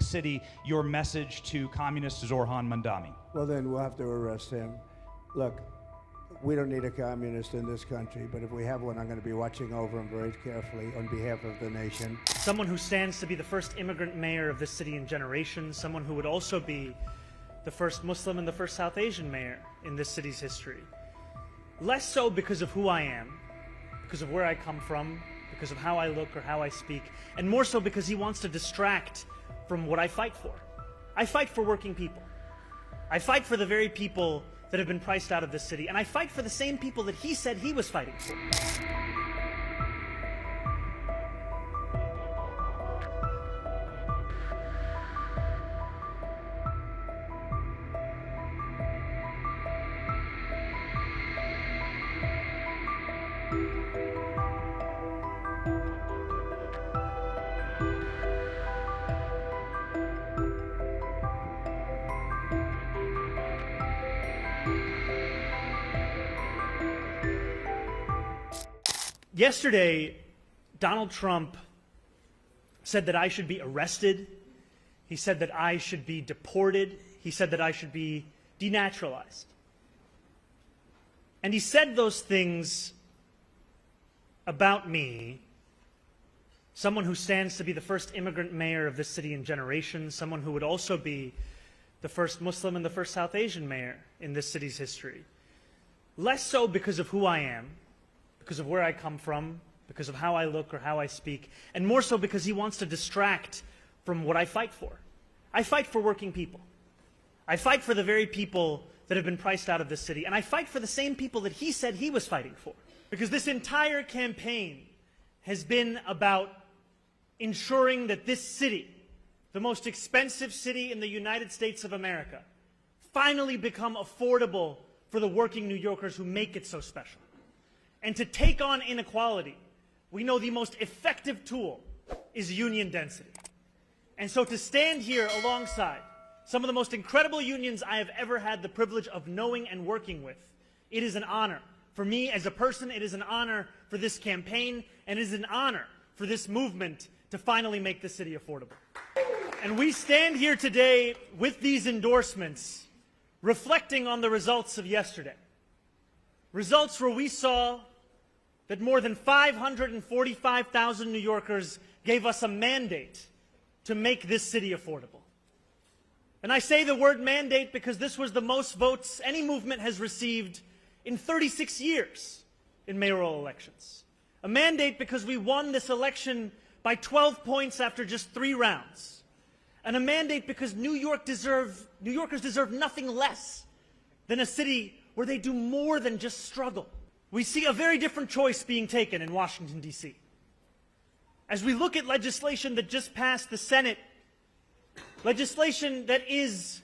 York City, your message to communist Zohran Mamdani? Well, then we'll have to arrest him. Look, we don't need a communist in this country, but if we have one, I'm going to be watching over him very carefully on behalf of the nation. Someone who stands to be the first immigrant mayor of this city in generations, someone who would also be the first Muslim and the first South Asian mayor in this city's history. Less so because of who I am, because of where I come from, because of how I look or how I speak, and more so because he wants to distract from what I fight for. I fight for working people. I fight for the very people that have been priced out of this city, and I fight for the same people that he said he was fighting for. Yesterday, Donald Trump said that I should be arrested. He said that I should be deported. He said that I should be denaturalized. And he said those things about me, someone who stands to be the first immigrant mayor of this city in generations, someone who would also be the first Muslim and the first South Asian mayor in this city's history. Less so because of who I am, because of where I come from, because of how I look or how I speak, and more so because he wants to distract from what I fight for. I fight for working people. I fight for the very people that have been priced out of this city, and I fight for the same people that he said he was fighting for. Because this entire campaign has been about ensuring that this city, the most expensive city in the United States of America, finally become affordable for the working New Yorkers who make it so special. And to take on inequality, we know the most effective tool is union density. And so to stand here alongside some of the most incredible unions I have ever had the privilege of knowing and working with, it is an honor. For me as a person, it is an honor for this campaign, and it is an honor for this movement to finally make the city affordable. And we stand here today with these endorsements, reflecting on the results of yesterday. Results where we saw that more than 545,000 New Yorkers gave us a mandate to make this city affordable. And I say the word mandate because this was the most votes any movement has received in 36 years in mayoral elections. A mandate because we won this election by 12 points after just 3 rounds. And a mandate because New Yorkers deserve nothing less than a city where they do more than just struggle. We see a very different choice being taken in Washington, D.C. As we look at legislation that just passed the Senate, legislation that is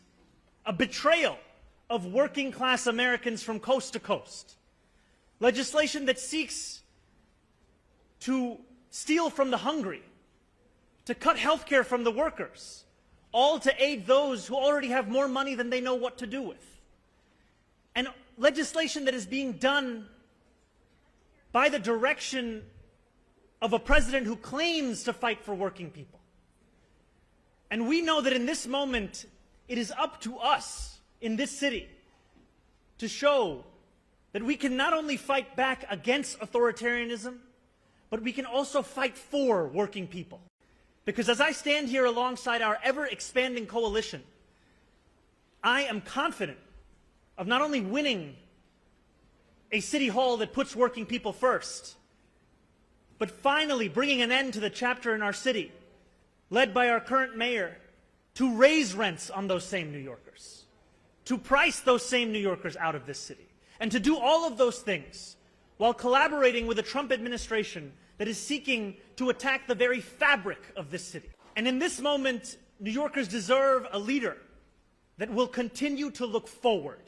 a betrayal of working class Americans from coast to coast, legislation that seeks to steal from the hungry, to cut health care from the workers, all to aid those who already have more money than they know what to do with. And legislation that is being done by the direction of a president who claims to fight for working people. And we know that in this moment, it is up to us in this city to show that we can not only fight back against authoritarianism, but we can also fight for working people. Because as I stand here alongside our ever-expanding coalition, I am confident of not only winning a city hall that puts working people first, but finally bringing an end to the chapter in our city, led by our current mayor, to raise rents on those same New Yorkers, to price those same New Yorkers out of this city, and to do all of those things while collaborating with a Trump administration that is seeking to attack the very fabric of this city. And in this moment, New Yorkers deserve a leader that will continue to look forward,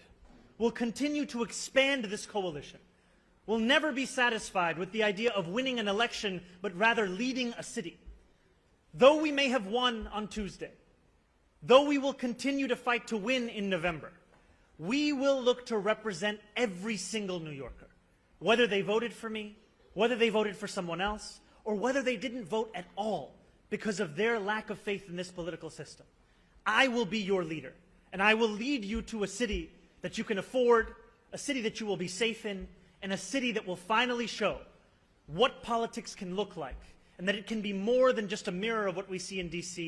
will continue to expand this coalition, will never be satisfied with the idea of winning an election, but rather leading a city. Though we may have won on Tuesday, though we will continue to fight to win in November, we will look to represent every single New Yorker, whether they voted for me, whether they voted for someone else, or whether they didn't vote at all, because of their lack of faith in this political system. I will be your leader, and I will lead you to a city that you can afford, a city that you will be safe in, and a city that will finally show what politics can look like, and that it can be more than just a mirror of what we see in D.C.